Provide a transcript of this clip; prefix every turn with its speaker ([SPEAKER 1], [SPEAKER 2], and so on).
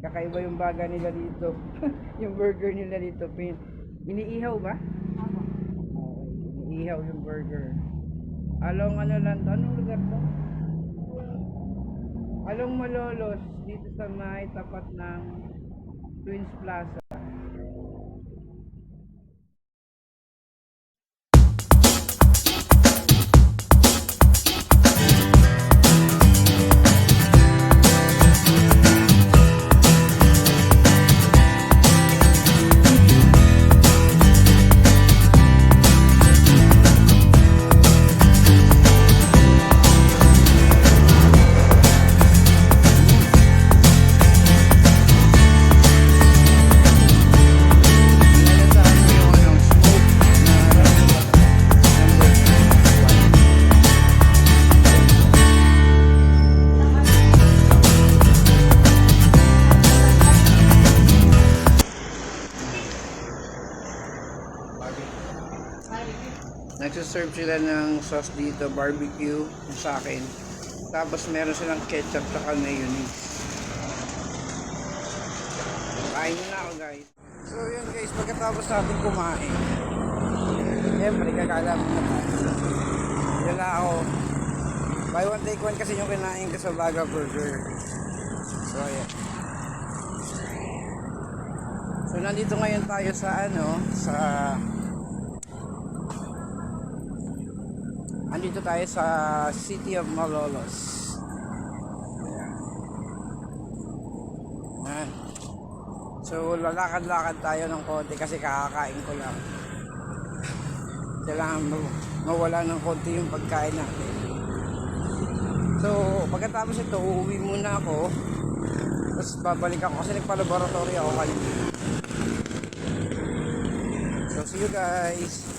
[SPEAKER 1] Kakaiba yung baga nila dito. Yung burger nila dito. Iniihaw ba? Okay, iniihaw yung burger. Along ano lang to? Anong lugar to? Along Malolos. Dito sa may tapat ng Twins Plaza. Nagsiserve sila ng sauce dito, barbecue sa akin. Tapos meron silang ketchup at mayonnaise. Kain na ako guys. So yun guys, pagkatapos natin kumain, siyempre kakalam na tayo. Dala ako. Buy one take one kasi yung kinain ko sa Baga Burger. So ayan. So nandito ngayon tayo sa andito tayo sa City of Malolos. Ayan. So lalakad-lakad tayo ng konti kasi kakakain ko lang. Kailangan mawala ng konti yung pagkain natin. So pagkatapos ito, uuwi muna ako. Tapos babalik ako kasi nagpa-laboratory ako kanina. So see you guys.